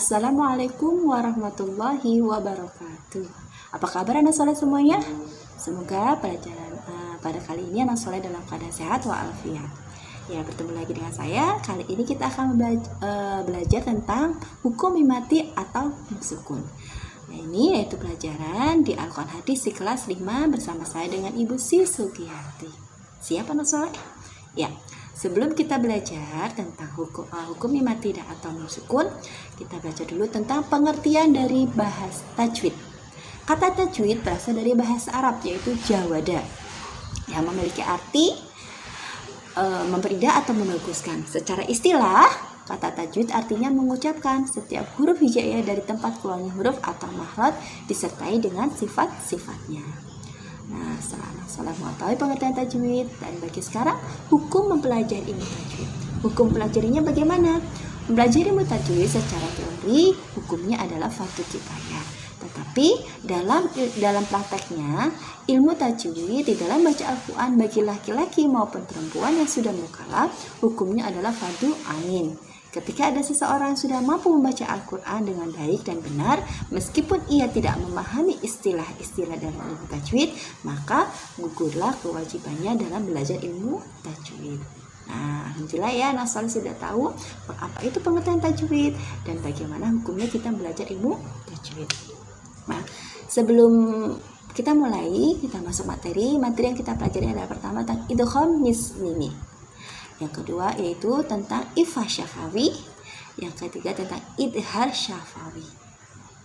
Assalamualaikum warahmatullahi wabarakatuh. Apa kabar anak soleh semuanya? Semoga pelajaran pada kali ini anak soleh dalam keadaan sehat walafiat. Ya, bertemu lagi dengan saya. Kali ini kita akan belajar tentang hukum mimati atau sukun. Nah, ini yaitu pelajaran di Al-Quran Hadis di kelas 5 bersama saya dengan Ibu Sri Sugiyarti. Siap anak soleh? Ya. Sebelum kita belajar tentang hukum mimati atau sukun, kita belajar dulu tentang pengertian dari bahasa tajwid. Kata tajwid berasal dari bahasa Arab yaitu jawada, yang memiliki arti memperindah atau membaguskan. Secara istilah, kata tajwid artinya mengucapkan setiap huruf hijaiyah dari tempat keluarnya huruf atau makhraj disertai dengan sifat-sifatnya. Nah, setelah anak soleh mengetahui pengertian tajwid, dan bagi sekarang hukum mempelajari ilmu tajwid. Hukum pelajarinya bagaimana? Mempelajari ilmu tajwid secara teori, hukumnya adalah fardu kifayah. Tetapi dalam prakteknya, ilmu tajwid di dalam baca Al-Quran bagi laki-laki maupun perempuan yang sudah mukallaf, hukumnya adalah fardu ain. Ketika ada seseorang sudah mampu membaca Al-Quran dengan baik dan benar, meskipun ia tidak memahami istilah-istilah dalam ilmu tajwid, maka gugurlah kewajibannya dalam belajar ilmu tajwid. Nah, alhamdulillah ya, anak soleh sudah tahu apa itu pengertian tajwid dan bagaimana hukumnya kita belajar ilmu tajwid. Nah, sebelum kita mulai, kita masuk materi yang kita pelajari adalah pertama tentang idgham mimi. Yang kedua yaitu tentang ikhfa syafawi. Yang ketiga tentang idhar syafawi.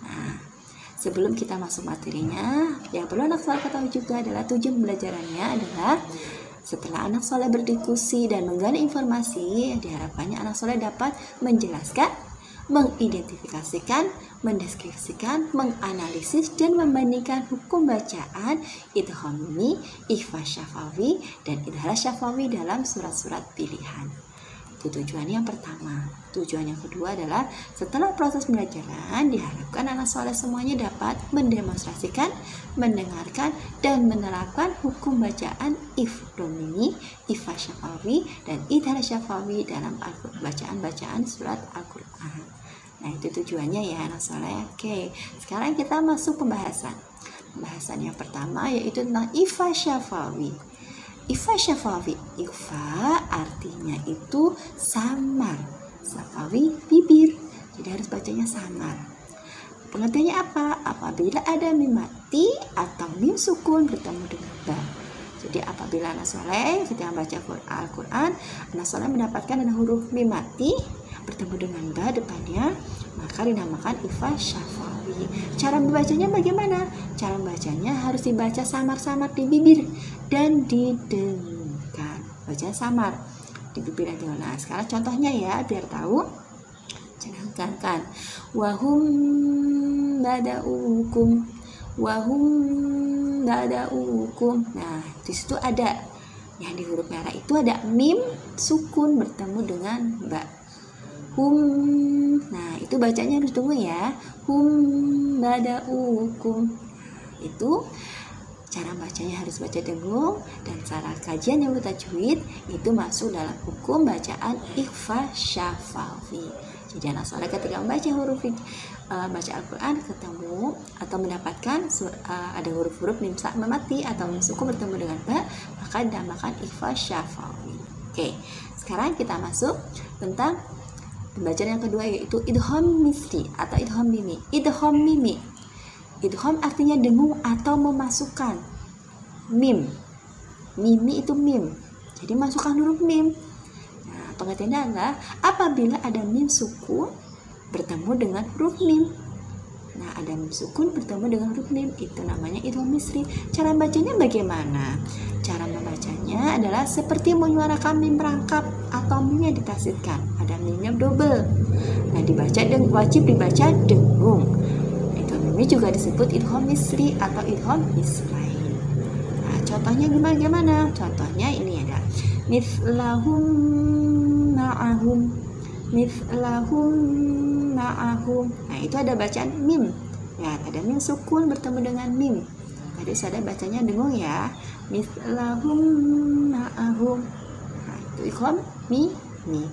Nah, sebelum kita masuk materinya, yang perlu anak soleh ketahui juga adalah tujuan pembelajarannya adalah setelah anak soleh berdiskusi dan menggali informasi, diharapkannya anak soleh dapat menjelaskan, mengidentifikasikan, mendeskripsikan, menganalisis, dan membandingkan hukum bacaan idgham mimi, ikhfa syafawi, dan idhar syafawi dalam surat-surat pilihan. Itu tujuan yang pertama. Tujuan yang kedua adalah setelah proses pembelajaran, diharapkan anak soleh semuanya dapat mendemonstrasikan, mendengarkan, dan menerapkan hukum bacaan idgham mimi, ikhfa syafawi, dan idhar syafawi dalam bacaan-bacaan surat Al-Quran. Nah, itu tujuannya ya anak soleh. Oke, sekarang kita masuk pembahasan. Pembahasan yang pertama yaitu tentang ikhfa syafawi. Ikhfa syafawi, ikhfa artinya itu samar, syafawi bibir, jadi harus bacanya samar. Pengertiannya apa? Apabila ada mim mati atau mim sukun bertemu dengan ba. Jadi apabila anak soleh ketika membaca Al-Quran, anak soleh mendapatkan ada huruf mim mati bertemu dengan ba depannya, maka dinamakan ikhfa syafawi. Cara membacanya bagaimana? Cara membacanya harus dibaca samar-samar di bibir dan didengungkan. Baca samar di bibir dan didengungkan. Nah, sekarang contohnya ya biar tahu. Canangkan. Wahum bada'ukum. Wahum bada'ukum. Nah, di situ ada yang di huruf merah itu ada mim sukun bertemu dengan ba. Nah itu bacanya harus tunggu ya. Bada'ukum. Itu cara bacanya harus baca dengung, dan cara kajian ilmu tajwid itu masuk dalam hukum bacaan ikhfa syafawi. Jadi anak soleh ketika membaca huruf baca Al-Quran ketemu atau mendapatkan ada huruf-huruf mim mati atau mim sukun bertemu dengan ba, maka dinamakan ikhfa syafawi. Oke, sekarang kita masuk tentang pembelajaran yang kedua yaitu idgham misri atau idgham mimi. Idgham mimi. Idgham artinya dengung atau memasukkan mim. Mimi itu mim. Jadi masukkan huruf mim. Nah, pengertiannya adalah apabila ada mim sukun bertemu dengan huruf mim. Nah, ada mim sukun bertemu dengan huruf mim, itu namanya idgham misri. Cara bacanya bagaimana? Cara membacanya adalah seperti menyuarakan mim merangkap atau mimnya ditasydidkan. Ada mimnya double. Nah, wajib dibaca dengung. Idgham mimi juga disebut idgham misri atau idgham misrain. Nah, contohnya gimana? Contohnya ini ada mithlahum ma'ahum. Mithlahum ma'ahum. Nah, itu ada bacaan mim. Ya, ada mim sukun bertemu dengan mim. Tadi saya bacanya dengung ya. Mithlahum ma'ahum. Nah, itu idgham mimi.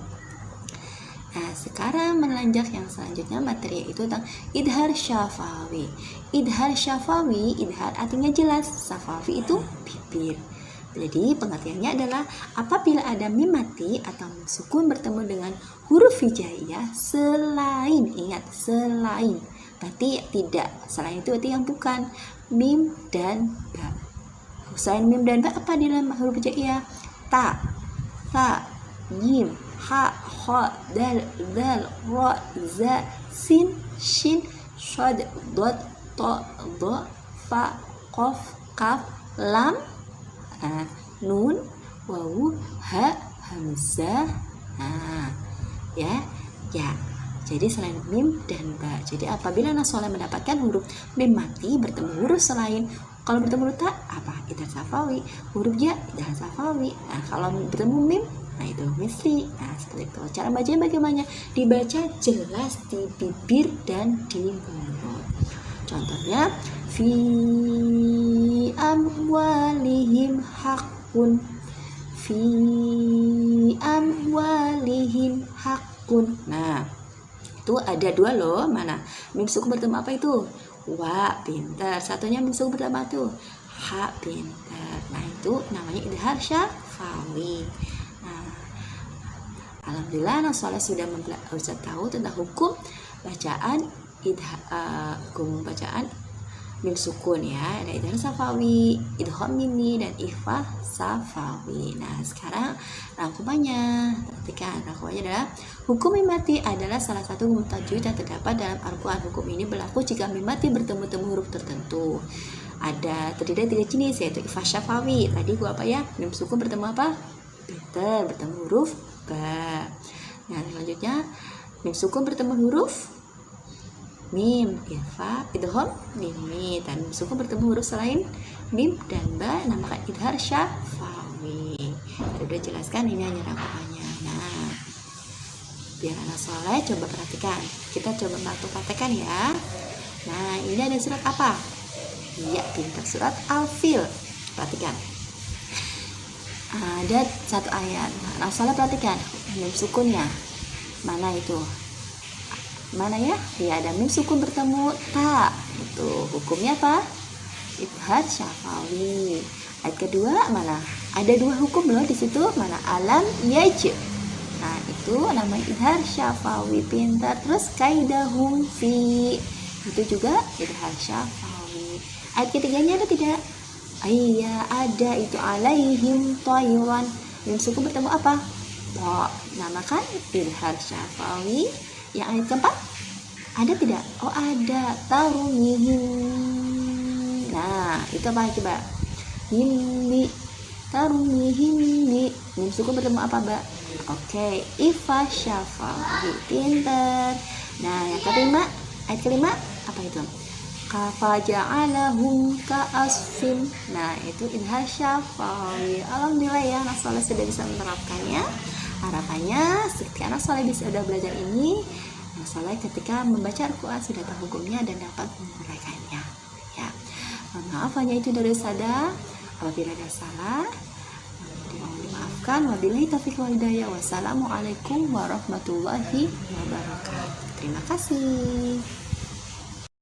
Nah, sekarang melanjak yang selanjutnya materi itu tentang idhar syafawi. Idhar syafawi, idhar artinya jelas, syafawi itu bibir. Jadi pengertiannya adalah apabila ada mim mati atau mim sukun bertemu dengan huruf hijaiyah selain, ingat selain, berarti tidak, selain itu berarti yang bukan mim dan ba. Selain mim dan ba apa di dalam huruf hijaiyah? Ta, jim, ha, kha, dal, ra, za, sin, shin, shad, dot, to, do, fa, qaf, kaf, lam, nun, wawu, ha, hamzah, ya. Jadi selain mim dan ba. Jadi apabila nas soleh mendapatkan huruf mim mati bertemu huruf selain, kalau bertemu huruf ta apa? Idhar syafawi. Huruf ja idhar syafawi. Nah, kalau bertemu mim, nah itu misli. Nah, seperti itu. Cara bacanya bagaimana? Dibaca jelas di bibir dan di mulut. Contohnya fi amwalihim haqqun, fi amwalihim haqqun. Nah, itu ada dua loh. Mana mim sukun bertemu apa itu? Wa, pintar. Satunya mim sukun bertemu tuh ha, pintar. Nah, itu namanya idhar syafawi. Nah, alhamdulillah nas soleh sudah tahu tentang hukum bacaan hukum bacaan mim sukun ya. Ada idhar syafawi, idgham mimi, dan ikhfa syafawi. Nah, sekarang rangkumannya. Perhatikan, rangkumannya adalah hukum mim mati adalah salah satu hukum tajwid yang terdapat dalam Al-Quran. Hukum ini berlaku jika mim mati bertemu huruf tertentu. Terdiri dari 3 jenis, yaitu ikhfa syafawi. Tadi gua apa ya? Mim sukun bertemu apa? Pintar, bertemu huruf ba. Nah, selanjutnya mim sukun bertemu huruf mim, ikhfa, idgham, mimi, dan sukun bertemu huruf selain mim dan ba, namakan idhar syafawi. Tadi udah jelaskan, ini hanya rangkumannya. Nah, biar anak soleh coba perhatikan. Kita coba praktekkan ya. Nah, ini ada surat apa? Iya, pintar, surat Al-Fil. Perhatikan. Ada satu ayat. Nah, anak soleh perhatikan mim sukunnya. Mana itu? Mana ya? Ya, ada mim sukun bertemu ta. Itu hukumnya apa? Idhar syafawi. Ayat kedua mana? Ada 2 hukum loh di situ. Mana? Alam yaj. Nah, itu namanya idhar syafawi, pintar. Terus kaidahum fi. Itu juga idhar syafawi. Ayat ketiganya ada tidak? Iya, ada. Itu alaihim tayran. Mim sukun bertemu apa? Ta. Namakan idhar syafawi. Yang ayat keempat ada tidak? Oh, ada. Tarumihim. Nah, itu apa coba? Himbi. Tarumihim bi. Mim sukun bertemu apa, Mbak? Oke, ikhfa syafawi, pintar. Nah, yang kelima, ayat kelima apa itu? Kafa ja'alahum ka'asfin. Nah, itu idhar syafawi. Alhamdulillah ya, anak soleh sudah bisa menerapkannya. Harapannya ketika anak soleh bisa sudah belajar ini, anak soleh ketika membaca Al-Quran sudah tahu hukumnya dan dapat menguraikannya ya. Maaf hanya itu dari Sada. Apabila ada salah mohon dimaafkan. Wabillahi taufiq wal hidayah. Wassalamualaikum warahmatullahi wabarakatuh. Terima kasih.